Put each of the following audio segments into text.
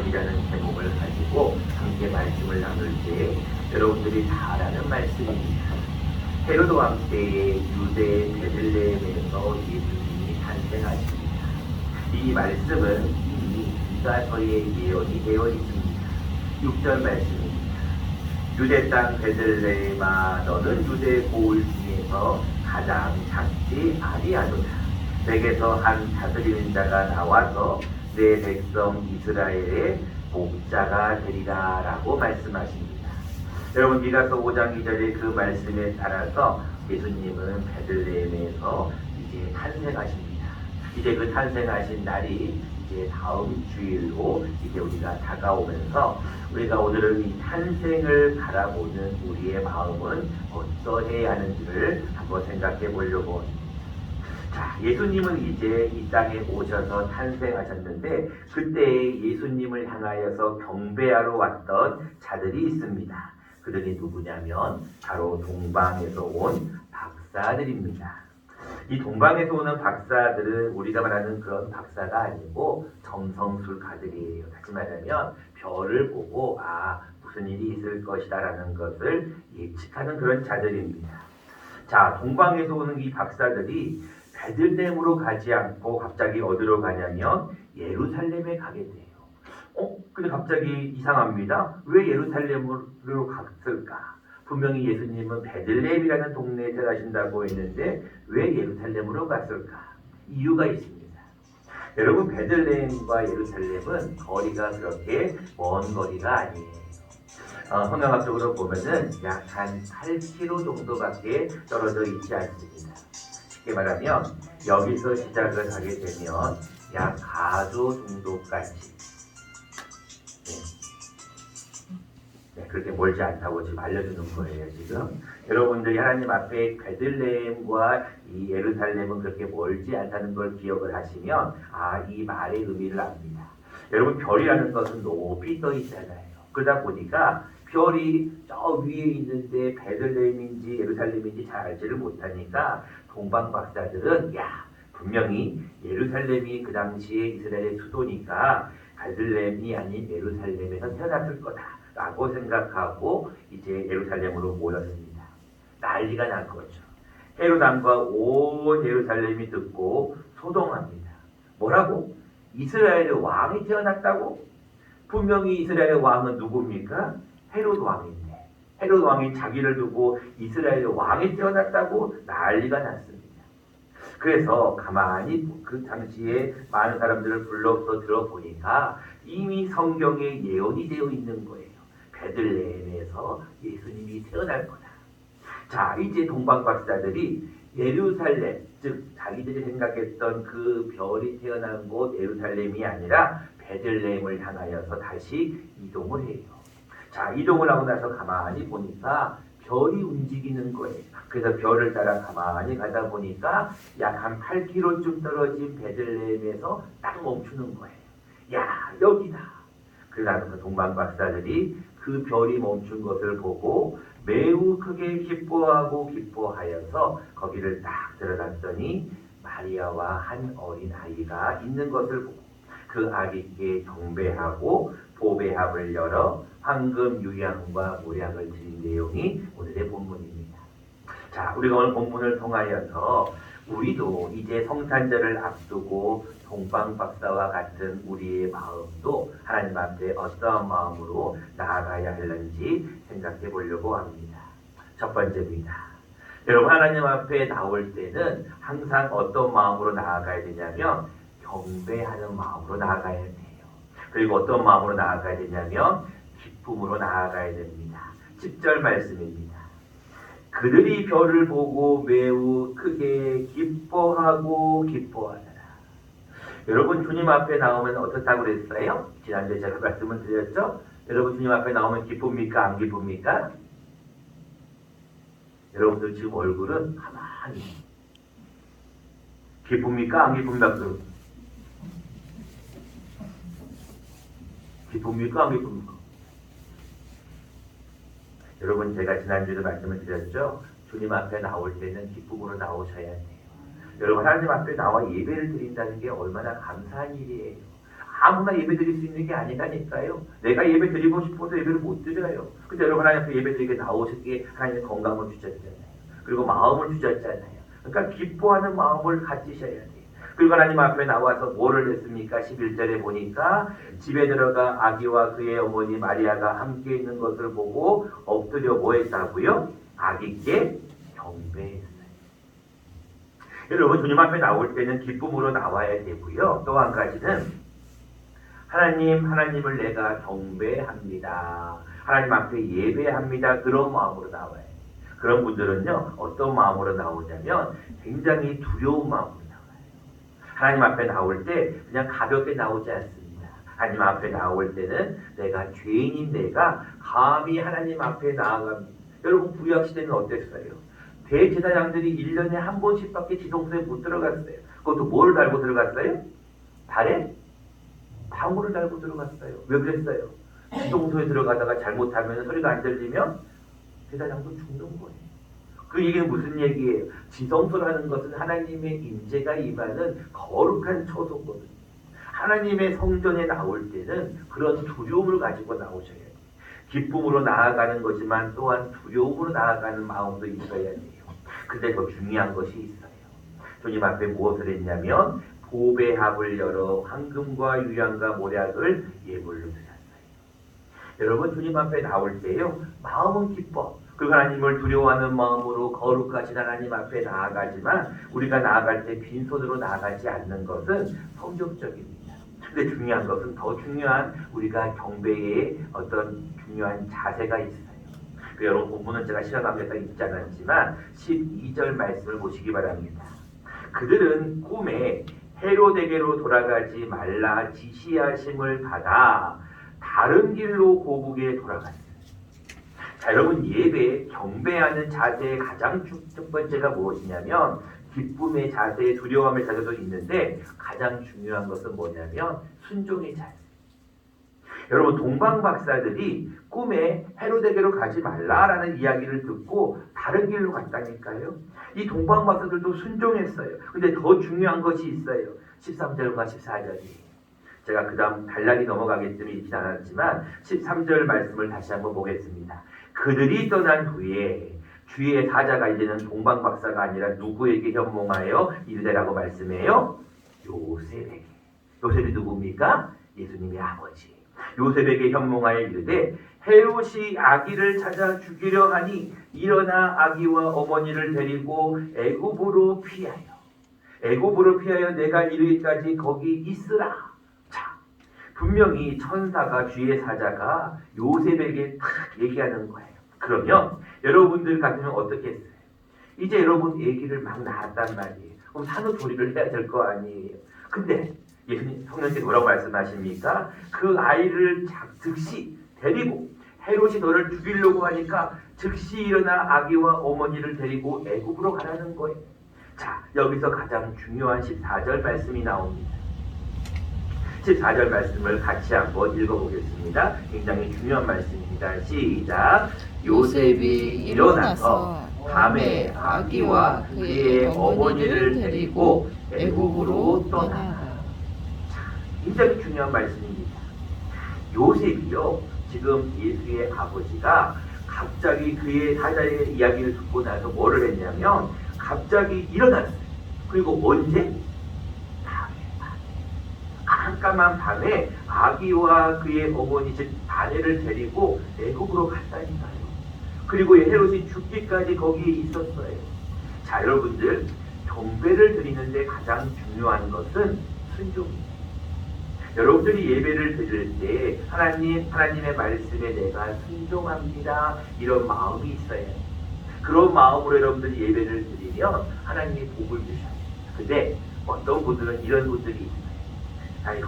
동방이라는 제목을 가지고 함께 말씀을 나눌 때 여러분들이 다 아는 말씀입니다. 헤로드 왕 때의 유대 베들레헴에서 예수님이 탄생하십니다. 이 말씀은 이미 이사서에 예언이 되어 있습니다. 6절 말씀입니다. 유대 땅 베들레헴아 너는 유대 고을 중에서 가장 작지 아니하노라. 내게서 한 다스리는 자가 나와서 내 백성 이스라엘의 목자가 되리라 라고 말씀하십니다. 여러분 미가서 5장 2절의 그 말씀에 따라서 예수님은 베들레헴에서 이제 탄생하십니다. 이제 그 탄생하신 날이 이제 다음 주일로 이제 우리가 다가오면서 우리가 오늘은 이 탄생을 바라보는 우리의 마음은 어떠해야 하는지를 한번 생각해 보려고 합니다. 자, 예수님은 이제 이 땅에 오셔서 탄생하셨는데 그때 예수님을 향하여서 경배하러 왔던 자들이 있습니다. 그들이 누구냐면 바로 동방에서 온 박사들입니다. 이 동방에서 오는 박사들은 우리가 말하는 그런 박사가 아니고 점성술가들이에요. 다시 말하면 별을 보고 무슨 일이 있을 것이다 라는 것을 예측하는 그런 자들입니다. 자, 동방에서 오는 이 박사들이 베들레헴으로 가지 않고 갑자기 어디로 가냐면 예루살렘에 가게 돼요. 근데 갑자기 이상합니다. 왜 예루살렘으로 갔을까? 분명히 예수님은 베들레헴이라는 동네에 태어나신다고 했는데 왜 예루살렘으로 갔을까? 이유가 있습니다. 여러분 베들레헴과 예루살렘은 거리가 그렇게 먼 거리가 아니에요. 성경학적으로 보면은 약 한 8km 정도밖에 떨어져 있지 않습니다. 쉽게 말하면 여기서 시작을 하게 되면 약 4조 정도까지 그렇게 멀지 않다고 지금 알려주는 거예요. 지금 여러분들이 하나님 앞에 베들레헴과 이 예루살렘은 그렇게 멀지 않다는 걸 기억을 하시면 이 말의 의미를 압니다. 여러분 별이라는 것은 높이 떠 있잖아요. 그러다 보니까 별이 저 위에 있는데 베들레헴인지 예루살렘인지 잘 알지를 못하니까 동방 박사들은 분명히 예루살렘이 그 당시에 이스라엘의 수도니까 베들레헴이 아닌 예루살렘에서 태어났을 거다 라고 생각하고 이제 예루살렘으로 모였습니다. 난리가 난 거죠. 헤롯 왕과 온 예루살렘이 듣고 소동합니다. 뭐라고? 이스라엘의 왕이 태어났다고? 분명히 이스라엘의 왕은 누굽니까? 헤롯 왕인데 헤롯 왕이 자기를 두고 이스라엘의 왕이 태어났다고 난리가 났습니다. 그래서 가만히 그 당시에 많은 사람들을 불러서 들어보니까 이미 성경에 예언이 되어 있는 거예요. 베들레헴에서 예수님이 태어날 거다. 자, 이제 동방 박사들이 예루살렘, 즉 자기들이 생각했던 그 별이 태어난 곳 예루살렘이 아니라 베들레헴을 향하여서 다시 이동을 해요. 자, 이동을 하고 나서 가만히 보니까 별이 움직이는 거예요. 그래서 별을 따라 가만히 가다 보니까 약 한 8km쯤 떨어진 베들레헴에서 딱 멈추는 거예요. 여기다. 그래서 동방 박사들이 그 별이 멈춘 것을 보고 매우 크게 기뻐하여서 거기를 딱 들어갔더니 마리아와 한 어린 아이가 있는 것을 보고 그 아기께 경배하고 보배합을 열어 황금 유향과 모략을 드린 내용이 오늘의 본문입니다. 자, 우리가 오늘 본문을 통하여서 우리도 이제 성탄절을 앞두고 동방 박사와 같은 우리의 마음도 하나님 앞에 어떠한 마음으로 나아가야 할는지 생각해 보려고 합니다. 첫 번째입니다. 여러분 하나님 앞에 나올 때는 항상 어떤 마음으로 나아가야 되냐면 경배하는 마음으로 나아가야 돼요. 그리고 어떤 마음으로 나아가야 되냐면 기쁨으로 나아가야 됩니다. 10절 말씀입니다. 그들이 별을 보고 매우 크게 기뻐하더라. 여러분 주님 앞에 나오면 어떻다고 그랬어요? 지난주에 제가 말씀을 드렸죠? 여러분 주님 앞에 나오면 기쁩니까? 안 기쁩니까? 여러분들 지금 얼굴은 가만히 기쁩니까? 안 기쁩니까? 기쁩니까? 안 기쁩니까? 여러분 제가 지난주에도 말씀을 드렸죠? 주님 앞에 나올 때는 기쁨으로 나오셔야 돼요. 여러분 하나님 앞에 나와 예배를 드린다는 게 얼마나 감사한 일이에요. 아무나 예배 드릴 수 있는 게 아니라니까요. 내가 예배 드리고 싶어도 예배를 못 드려요. 근데 여러분 하나님 앞에 예배 드리게 나오시기에 하나님의 건강을 주셨잖아요. 그리고 마음을 주셨잖아요. 그러니까 기뻐하는 마음을 가지셔야 돼요. 그리고 하나님 앞에 나와서 뭐를 했습니까? 11절에 보니까 집에 들어가 아기와 그의 어머니 마리아가 함께 있는 것을 보고 엎드려 뭐 했다고요? 아기께 경배했어요. 여러분 주님 앞에 나올 때는 기쁨으로 나와야 되고요. 또 한 가지는 하나님을 내가 경배합니다. 하나님 앞에 예배합니다. 그런 마음으로 나와야 돼요. 그런 분들은요. 어떤 마음으로 나오냐면 굉장히 두려운 마음으로 나와요. 하나님 앞에 나올 때 그냥 가볍게 나오지 않습니다. 하나님 앞에 나올 때는 내가 죄인인 내가 감히 하나님 앞에 나아갑니다. 여러분 구약시대는 어땠어요? 대제사장들이 1년에 한 번씩밖에 지성소에 못 들어갔어요. 그것도 뭘 달고 들어갔어요? 발에 방울을 달고 들어갔어요. 왜 그랬어요? 지성소에 들어가다가 잘못하면 소리가 안 들리면 제사장도 죽는 거예요. 그 얘기는 무슨 얘기예요? 지성소라는 것은 하나님의 임재가 임하는 거룩한 처소거든요. 하나님의 성전에 나올 때는 그런 두려움을 가지고 나오셔야 돼요. 기쁨으로 나아가는 거지만 또한 두려움으로 나아가는 마음도 있어야 돼요. 근데 더 중요한 것이 있어요. 주님 앞에 무엇을 했냐면 보배 합을 열어 황금과 유향과 모략을 예물로 드렸어요. 여러분 주님 앞에 나올 때요. 마음은 기뻐. 그 하나님을 두려워하는 마음으로 거룩하신 하나님 앞에 나아가지만 우리가 나아갈 때 빈손으로 나아가지 않는 것은 성경적입니다. 근데 중요한 것은 더 중요한 우리가 경배의 어떤 중요한 자세가 있어요. 여러분 본문은 제가 시간 관계상 읽지 않았지만 12절 말씀을 보시기 바랍니다. 그들은 꿈에 헤로데게로 돌아가지 말라 지시하심을 받아 다른 길로 고국에 돌아갔어요. 자, 여러분 예배 경배하는 자세의 가장 첫 번째가 무엇이냐면 기쁨의 자세, 두려움의 자세도 있는데 가장 중요한 것은 뭐냐면 순종의 자세. 여러분 동방 박사들이 꿈에 헤로데게로 가지 말라라는 이야기를 듣고 다른 길로 갔다니까요. 이 동방 박사들도 순종했어요. 근데 더 중요한 것이 있어요. 13절과 14절이. 제가 그 다음 단락이 넘어가기 때문에 읽지 않았지만 13절 말씀을 다시 한번 보겠습니다. 그들이 떠난 후에 주의 사자가 이제는 동방 박사가 아니라 누구에게 현몽하여 이르되라고 말씀해요? 요셉에게. 요셉이 누굽니까? 예수님의 아버지. 요셉에게 현몽하여 이르되 헤롯이 아기를 찾아 죽이려 하니 일어나 아기와 어머니를 데리고 애굽으로 피하여 내가 이르기까지 거기 있으라. 자, 분명히 천사가 주의 사자가 요셉에게 딱 얘기하는 거예요. 그러면 여러분들 같으면 어떻게 했어요? 이제 여러분 아기를 막 낳았단 말이에요. 그럼 산후조리를 해야 될 거 아니에요. 근데 예수님 성령께서 뭐라고 말씀하십니까? 그 아이를 즉시 데리고 헤롯이 너를 죽이려고 하니까 즉시 일어나 아기와 어머니를 데리고 애굽으로 가라는 거예요. 자, 여기서 가장 중요한 14절 말씀이 나옵니다. 14절 말씀을 같이 한번 읽어보겠습니다. 굉장히 중요한 말씀입니다. 시작. 요셉이 일어나서 밤에 아기와 그의 어머니를 데리고 애굽으로 떠나가. 굉장히 중요한 말씀입니다. 요셉이요. 지금 예수의 아버지가 갑자기 그의 사자의 이야기를 듣고 나서 뭐를 했냐면 갑자기 일어났어요. 그리고 언제? 깜깜한 밤에 아기와 그의 어머니 즉 아내를 데리고 애굽으로 갔다니까요. 그리고 헤롯이 죽기까지 거기에 있었어요. 자, 여러분들 경배를 드리는데 가장 중요한 것은 순종입니다. 여러분들이 예배를 드릴 때 하나님의 말씀에 내가 순종합니다. 이런 마음이 있어요. 그런 마음으로 여러분들이 예배를 드리면 하나님이 복을 주셔요. 근데 어떤 분들은 이런 분들이 있어요. 아이고,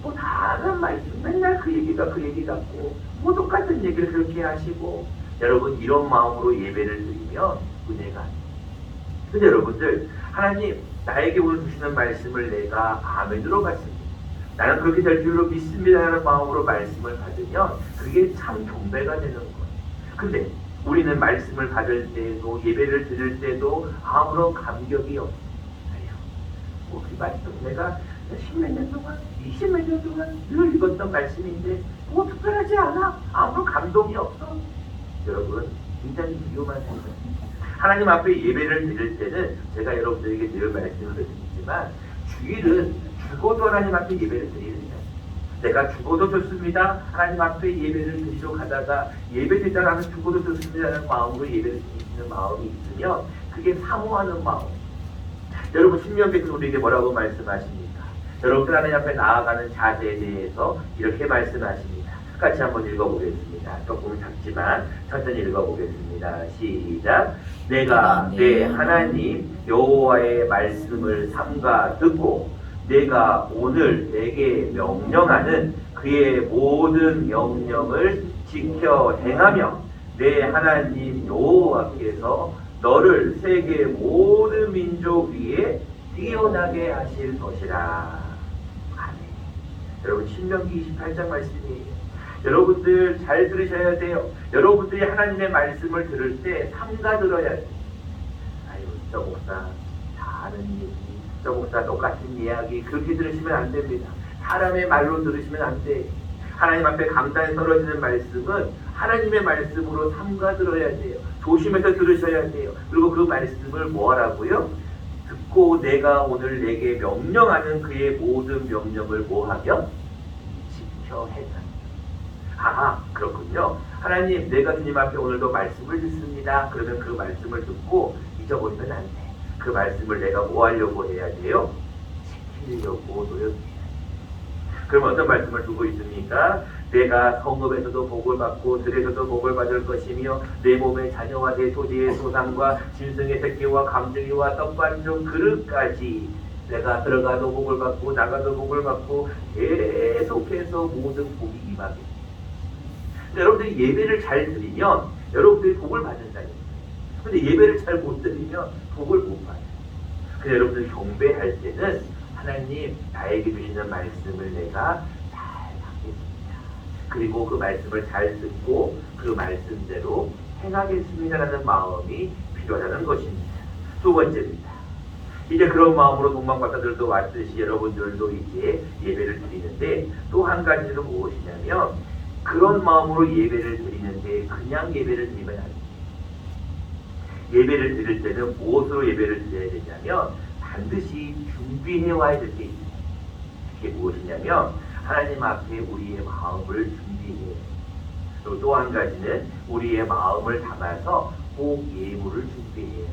뭐 다른 말씀 맨날 그 얘기 같고 뭐 똑같은 얘기를 그렇게 하시고 여러분 이런 마음으로 예배를 드리면 은혜가 안 돼요. 근데 여러분들 하나님 나에게 오늘 주시는 말씀을 내가 아멘으로 받습니다. 나는 그렇게 될 줄로 믿습니다라는 마음으로 말씀을 받으면 그게 참 경배가 되는 거예요. 근데 우리는 말씀을 받을 때도 예배를 드릴 때도 아무런 감격이 없어요. 뭐 그 말씀 내가 십몇 년 동안, 20몇 년 동안 늘 읽었던 말씀인데 뭐 특별하지 않아. 아무런 감동이 없어. 여러분, 굉장히 위험한 생각입니다. 하나님 앞에 예배를 드릴 때는 제가 여러분들에게 늘 말씀을 드리지만 주일은 죽어도 하나님 앞에 예배를 드리는 거예요. 내가 죽어도 좋습니다. 하나님 앞에 예배를 드리러 가다가 예배드리다가 죽어도 좋습니다라는 마음으로 예배를 드리는 마음이 있으면 그게 사모하는 마음. 여러분 신명기에서 우리에게 뭐라고 말씀하십니까? 여러분들 하나님 앞에 나아가는 자세에 대해서 이렇게 말씀하십니다. 같이 한번 읽어보겠습니다. 조금 작지만 천천히 읽어보겠습니다. 시작. 내가 내 하나님 여호와의 말씀을 삼가 듣고 내가 오늘 내게 명령하는 그의 모든 명령을 지켜 행하며 내 하나님 여호와께서 너를 세계 모든 민족 위에 뛰어나게 하실 것이라. 아멘. 여러분 신명기 28장 말씀이에요. 여러분들 잘 들으셔야 돼요. 여러분들이 하나님의 말씀을 들을 때 삼가 들어야 돼요. 아유 저 목사 다 아는 얘기, 저 목사 똑같은 이야기 그렇게 들으시면 안 됩니다. 사람의 말로 들으시면 안 돼. 하나님 앞에 감당에 떨어지는 말씀은 하나님의 말씀으로 삼가 들어야 돼요. 조심해서 들으셔야 돼요. 그리고 그 말씀을 뭐 하라고요? 듣고 내가 오늘 내게 명령하는 그의 모든 명령을 뭐 하며? 지켜 행하라. 아 그렇군요. 하나님 내가 주님 앞에 오늘도 말씀을 듣습니다. 그러면 그 말씀을 듣고 잊어버리면 안 돼. 그 말씀을 내가 뭐 하려고 해야 돼요? 지키려고 노력해야 돼. 그럼 어떤 말씀을 두고 있습니까? 내가 성읍에서도 복을 받고 들에서도 복을 받을 것이며 내 몸의 자녀와 내 토지의 소산과 짐승의 새끼와 감증이와 떡반죽 그릇까지 내가 들어가도 복을 받고 나가도 복을 받고 계속해서 모든 복이 임하겠습니다. 여러분들이 예배를 잘 드리면 여러분들이 복을 받는다는 거예요. 근데 예배를 잘 못 드리면 복을 못 받아요. 그래서 여러분들이 경배할 때는 하나님 나에게 주시는 말씀을 내가 잘 받겠습니다. 그리고 그 말씀을 잘 듣고 그 말씀대로 행하겠습니다라는 마음이 필요하다는 것입니다. 두 번째입니다. 이제 그런 마음으로 동방박사들도 왔듯이 여러분들도 이제 예배를 드리는데 또 한 가지는 무엇이냐면 그런 마음으로 예배를 드리는데 그냥 예배를 드리면 안 돼요. 예배를 드릴 때는 무엇으로 예배를 드려야 되냐면 반드시 준비해 와야 될 게 있어요. 그게 무엇이냐면 하나님 앞에 우리의 마음을 준비해요. 그리고 또 한 가지는 우리의 마음을 담아서 꼭 예물을 준비해요.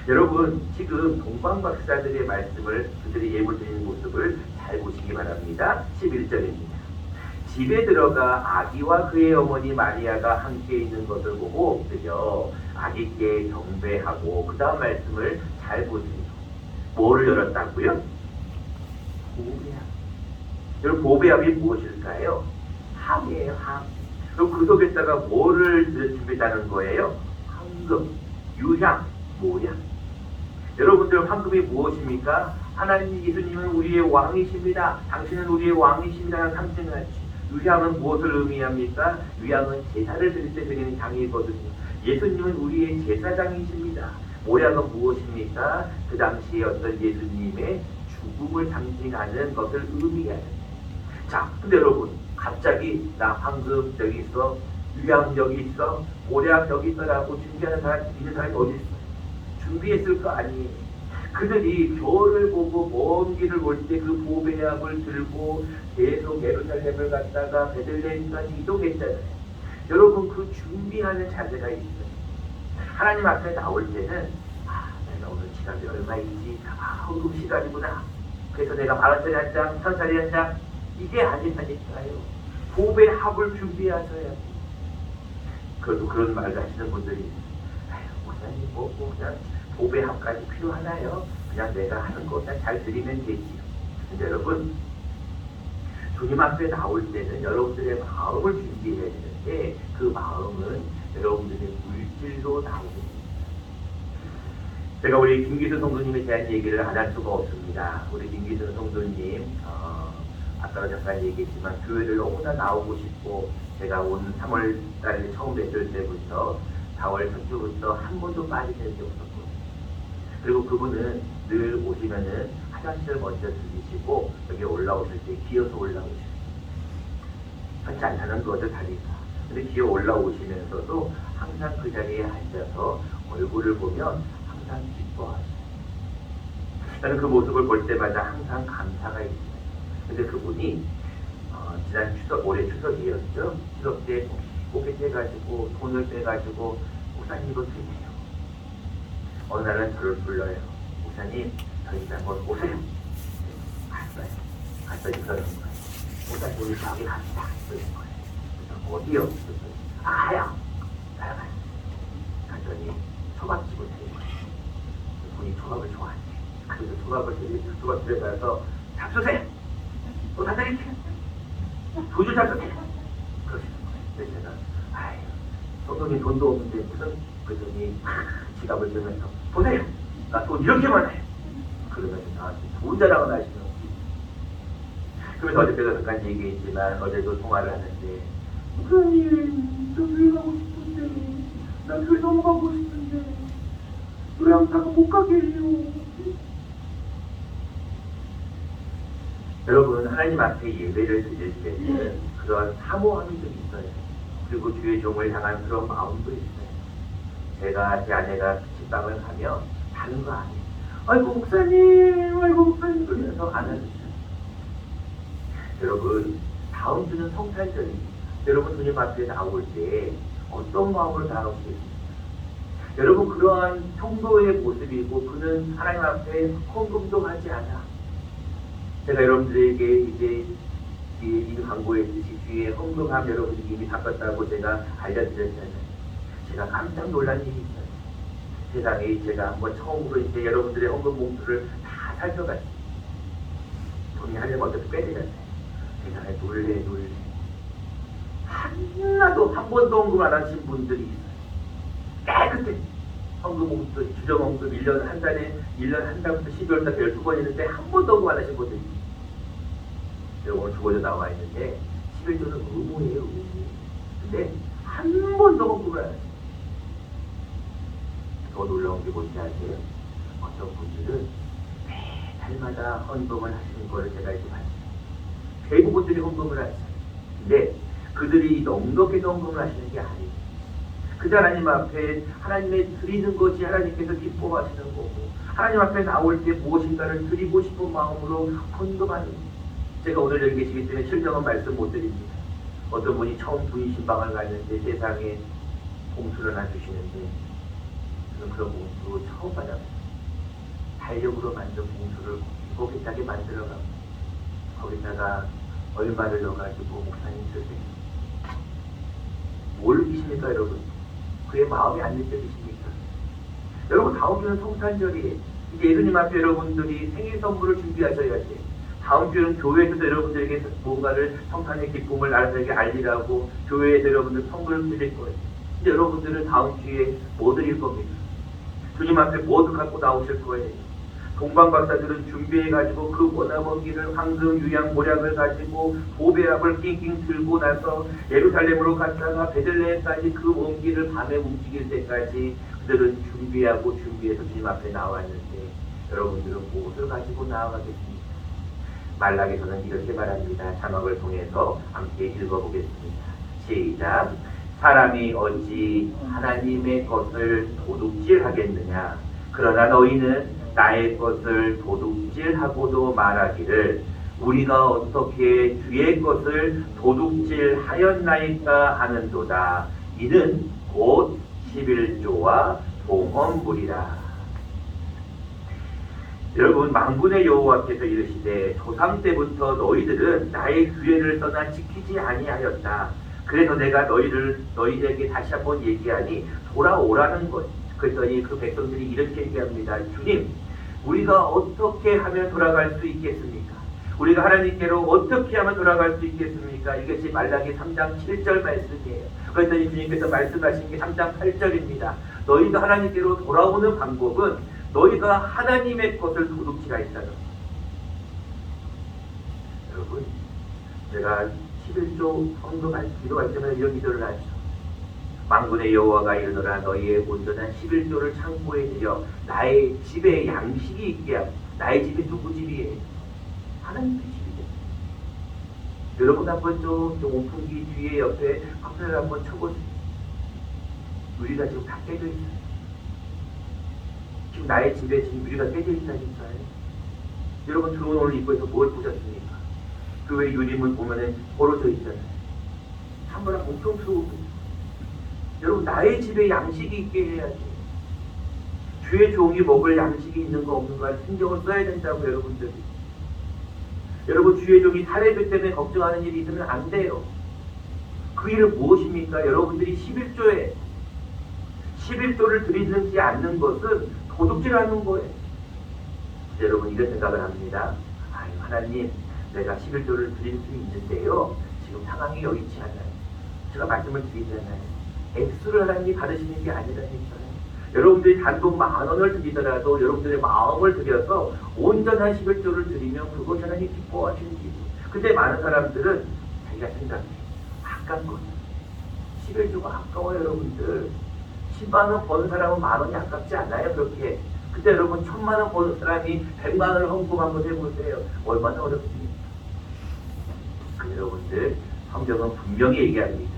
여러분 지금 동방박사들의 말씀을 그들이 예물 드리는 모습을 잘 보시기 바랍니다. 11절입니다. 집에 들어가 아기와 그의 어머니 마리아가 함께 있는 것을 보고 그저 아기께 경배하고 그 다음 말씀을 잘 보세요. 뭐를 열었다고요? 보배함. 여러분 보배함이 무엇일까요? 함이에요. 함. 그럼 그 속에다가 뭐를 준비했다는 거예요? 황금, 유향, 모양. 여러분들 황금이 무엇입니까? 하나님 예수님은 우리의 왕이십니다. 당신은 우리의 왕이십니다라는 상징하지. 유향은 무엇을 의미합니까? 유향은 제사를 드릴 때 드리는 향이거든요. 예수님은 우리의 제사장이십니다. 모양은 무엇입니까? 그 당시에 어떤 예수님의 죽음을 상징하는 것을 의미하는. 자, 근데 여러분 갑자기 나 황금 여기 있어, 유향 여기 있어, 모략 여기 있어라고 준비하는 사람 있는 사람이 어디 있어? 준비했을 거 아니에요. 그들이 별을 보고 먼 길을 올 때 그 보배함을 들고 계속 예루살렘을 갔다가 베들레헴까지 이동했잖아요. 여러분 그 준비하는 자세가 있어요. 하나님 앞에 나올 때는 내가 오늘 지갑이 얼마인지 헌금 시간이구나. 그래서 내가 10,000원짜리 한 장, 1,000원짜리 한 장 이게 아니라니까요. 보배합을 준비하셔야 돼요. 그래도 그런 말을 하시는 분들이 목사님 뭐 그냥 보배합까지 필요하나요? 그냥 내가 하는 거 그냥 잘 드리면 되지요. 근데 여러분 주님 앞에 나올 때는 여러분들의 마음을 준비해야 되는데 그 마음은 여러분들의 물질로 나옵니다. 제가 우리 김기순 성도님에 대한 얘기를 안 할 수가 없습니다. 우리 김기순 성도님 아까도 잠깐 얘기했지만 교회를 너무나 나오고 싶고 제가 온 3월 달에 처음 뵀을 때부터 4월 첫 주부터 한 번도 빠진 적이 없었거든요. 그리고 그분은 늘 오시면은 화장실을 먼저 들리시고 앉으시고 여기 올라오실 때 기어서 올라오시고 앉지 않다는 것을 다리가. 근데 기어 올라오시면서도 항상 그 자리에 앉아서 얼굴을 보면 항상 기뻐하셔요. 저는 그 모습을 볼 때마다 항상 감사가 있어요. 근데 그분이 지난 추석, 올해 추석이었죠. 추석 때 고개 떼가지고 돈을 떼가지고 목사님으로 드세요. 어느 날은 저를 불러요. 목사님, 저희 집 한번 오세요. 갔어요. 갔더니 그러는 거예요. 목사님, 우리 저기 갑시다. 그러는 거예요. 그래서 어디요? 가요. 따라가요. 갔더니 초밥집을 데린 거예요. 분이 초밥을 좋아하네. 그래서 초밥 들여가서 잡수세요. 또 사드릴게요. 두줄 잡수세요. 그러시는 거예요. 그래서 제가 아유, 소동이 돈도 없는데 무슨 그러더니 지갑을 들면서 보세요. 나 돈 이렇게 많아요. 그러면서 나한테 돈 자랑을 하시는 거예요. 그래서 어저께도 잠깐 얘기했지만 어제도 통화를 하는데 목사님, 저 교회 가고 싶은데 나 교회 넘어가고 싶은데 요양사가 못 가게 해요. 여러분, 하나님 앞에 예배를 드릴 때는 그런 사모함이 좀 있어요. 그리고 주의 종을 향한 그런 마음도 있어요. 제가 제 아내가 식당을 가면 다른 거 아니에요. 아이고 목사님 그러면서 안아주셔요. 여러분, 다음 주는 성탄절입니다. 여러분 주님 앞에 나올 때 어떤 마음으로 나오시겠습니까? 여러분, 그러한 성도의 모습이고 그는 하나님 앞에 헌금도 하지 않아. 제가 여러분들에게 이제 이 광고에 있듯이 주위에 헌금함 여러분들이 이미 바꿨다고 제가 알려드렸잖아요. 제가 깜짝 놀란 일이 있어요. 세상에 제가 한번 처음으로 이제 여러분들의 헌금 봉투를 다 살펴봤어요. 돈이 하려면 어떻게 빼내잖아요. 세상에 놀래. 하나도 한 번도 헌금 안 하신 분들이 있어요. 깨끗해. 헌금 봉투, 주정 헌금 1년 한 달부터 12월달 12번 있는데 한 번도 헌금 안 하신 분들이 있어요. 오늘 주보도 나와 있는데 11조는 의무예요, 의무. 근데 한 번도 헌금을 안 하세요. 더 놀라운 게 뭔지 아세요? 어떤 분들은 매달마다 헌금을 하시는 거를 제가 이렇게 봤어요. 대부분들이 헌금을 하세요. 근데 그들이 넉넉히 헌금을 하시는 게 아니에요. 그 하나님 앞에 하나님의 드리는 것이 하나님께서 기뻐하시는 거고 하나님 앞에 나올 때 무엇인가를 드리고 싶은 마음으로 헌금하는 거예요. 제가 오늘 여기 계시기 때문에 실명은 말씀 못 드립니다. 어떤 분이 처음 부인 신방을 갔는데 세상에 봉투를 하나 주시는데 저는 그런 봉투 처음 받아봤어요. 달력으로 만든 봉투를 고깃하게 만들어가고 거기다가 얼마를 넣어가지고 목사님 쓰세요. 뭘 느끼십니까 여러분? 그의 마음이 안 느껴지십니까? 여러분, 다음 주는 성탄절이에요. 이제 예수님 앞에 여러분들이 생일 선물을 준비하셔야 돼요. 다음 주는 교회에서도 여러분들에게 뭔가를 성탄의 기쁨을 나라에게 알리라고 교회에서 여러분들 선물을 드릴 거예요. 근데 여러분들은 다음 주에 뭐 드릴 겁니까? 주님 앞에 뭐도 갖고 나오실 거예요. 동방박사들은 준비해가지고 그 머나먼 길을 황금, 유양, 모략을 가지고 보배압을 낑낑 들고 나서 예루살렘으로 갔다가 베들레헴까지 그 먼 길을 밤에 움직일 때까지 그들은 준비해서 주님 앞에 나왔는데 여러분들은 무엇을 가지고 나아가겠습니까? 말락에서는 이렇게 말합니다. 자막을 통해서 함께 읽어보겠습니다. 시작. 사람이 어찌 하나님의 것을 도둑질하겠느냐? 그러나 너희는 나의 것을 도둑질하고도 말하기를 우리가 어떻게 주의 것을 도둑질하였나이까 하는도다. 이는 곧 11조와 봉헌물이라. 여러분, 만군의 여호와께서 이르시되 조상 때부터 너희들은 나의 규례를 떠나 지키지 아니하였다. 그래서 내가 너희들에게 다시 한번 얘기하니 돌아오라는 것. 그랬더니 그 백성들이 이렇게 얘기합니다. 주님, 우리가 어떻게 하면 돌아갈 수 있겠습니까? 우리가 하나님께로 어떻게 하면 돌아갈 수 있겠습니까? 이것이 말라기 3장 7절 말씀이에요. 그랬더니 주님께서 말씀하신 게 3장 8절입니다. 너희가 하나님께로 돌아오는 방법은 너희가 하나님의 것을 도둑질하였다는. 여러분, 제가 11조 헌금할 기도할 때마다 이런 기도를 하죠. 만군의 여호와가 이르노라 너희의 온전한 11조를 창고에 들여 나의 집에 양식이 있게 하고. 나의 집이 누구 집이에요? 하나님의 집이 됩니다. 여러분 한번 좀 오픈기 뒤에 옆에 커튼을 한번 쳐보세요. 유리가 지금 다 깨져 있어요. 지금 나의 집에 지금 유리가 깨져 있다니까요. 여러분 들어온 오늘 입구에서 뭘 보셨습니까? 교회 유리문 보면은 벌어져 있잖아요. 한번 공통스러워. 여러분 나의 집에 양식이 있게 해야지. 주의 종이 먹을 양식이 있는가 없는가 신경을 써야 된다고 여러분들이. 여러분 주의 종이 탈의배 때문에 걱정하는 일이 있으면 안 돼요. 그 일은 무엇입니까? 여러분들이 11조를 드리지 않는 것은 도둑질하는 거예요. 여러분 이런 생각을 합니다. 아유 하나님 내가 11조를 드릴 수 있는데요. 지금 상황이 여의치 않아요. 제가 말씀을 드리잖아요. 액수를 하나님이 받으시는 게 아니라니까요. 여러분들이 단돈 10,000원을 드리더라도 여러분들의 마음을 들여서 온전한 11조를 드리면 그것이 하나님 기뻐하시는 일이에요. 근데 많은 사람들은 자기가 생각해. 아깝거든요. 11조가 아까워요 여러분들. 10만원 버는 사람은 10,000원이 아깝지 않아요 그렇게. 근데 여러분 1,000만원 버는 사람이 100만원을 헌금 한번 해보세요. 얼마나 어렵습니까? 그 여러분들 성경은 분명히 얘기합니다.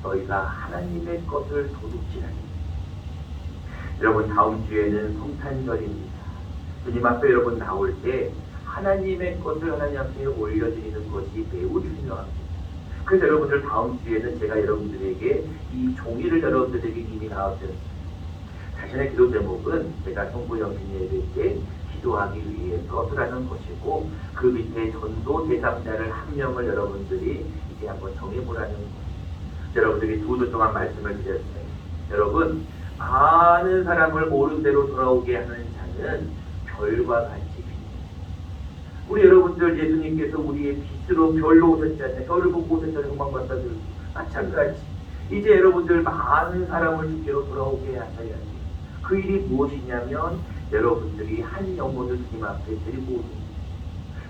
너희가 하나님의 것을 도둑질하니. 여러분 다음 주에는 성탄절입니다. 주님 앞에 여러분 나올 때 하나님의 것을 하나님 앞에 올려드리는 것이 매우 중요합니다. 그래서 여러분들 다음 주에는 제가 여러분들에게 이 종이를 여러분들에게 이미 나왔습니다. 자신의 기도 제목은 제가 성부 영신에게 기도하기 위해서라는 것이고 그 밑에 전도 대상자를 한 명을 여러분들이 이제 한번 정해보라는 거예요. 여러분들이 2주 동안 말씀을 드렸어요. 여러분 많은 사람을 옳은 대로 돌아오게 하는 자는 별과 같이 빛. 우리 여러분들 예수님께서 우리의 빛으로 별로 오셨잖아요. 별을 보고 오셨잖아요. 도망갔다들 마찬가지. 이제 여러분들 많은 사람을 주께로 돌아오게 하셔야지. 그 일이 무엇이냐면 여러분들이 한 영혼을 주님 앞에 드리고 오는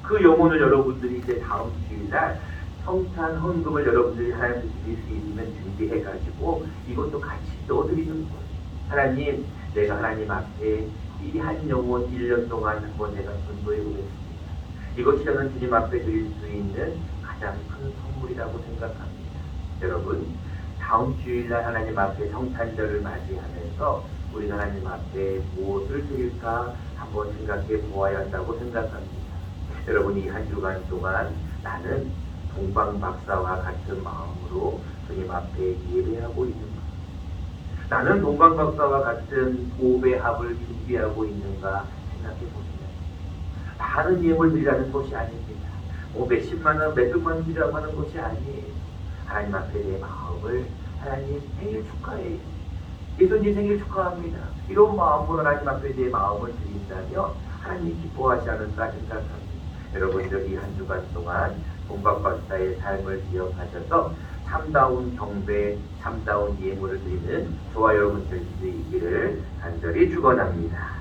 그 영혼을 여러분들이 이제 다음 주일날 성탄 헌금을 여러분들이 하나님께 드릴 수 있으면 준비해가지고 이것도 같이 넣어드리는 거예요. 하나님, 내가 하나님 앞에 이 한 영혼 1년 동안 한번 내가 전도해 보겠습니다. 이것이 저는 주님 앞에 드릴 수 있는 가장 큰 선물이라고 생각합니다. 여러분, 다음 주일날 하나님 앞에 성탄절을 맞이하면서 우리 하나님 앞에 무엇을 드릴까 한번 생각해 보아야 한다고 생각합니다. 여러분 이 한 주간 동안 나는 동방박사와 같은 마음으로 주님 앞에 예배하고 있는가? 나는 동방박사와 같은 보배 합을 준비하고 있는가 생각해 보시면 많은 예물 드리라는 것이 아닙니다. 몇십만원, 몇백만원 드리라고 하는 것이 아니에요. 하나님 앞에 내 마음을 하나님 생일 축하해. 예수님 생일 축하합니다. 이런 마음으로 하나님 앞에 내 마음을 드린다면 하나님 기뻐하지 않을까 생각합니다. 여러분들 이 한 주간 동안 동방박사의 삶을 기억하셔서 참다운 경배, 참다운 예물을 드리는 저와 여러분 될 수 있기를 간절히 축원합니다.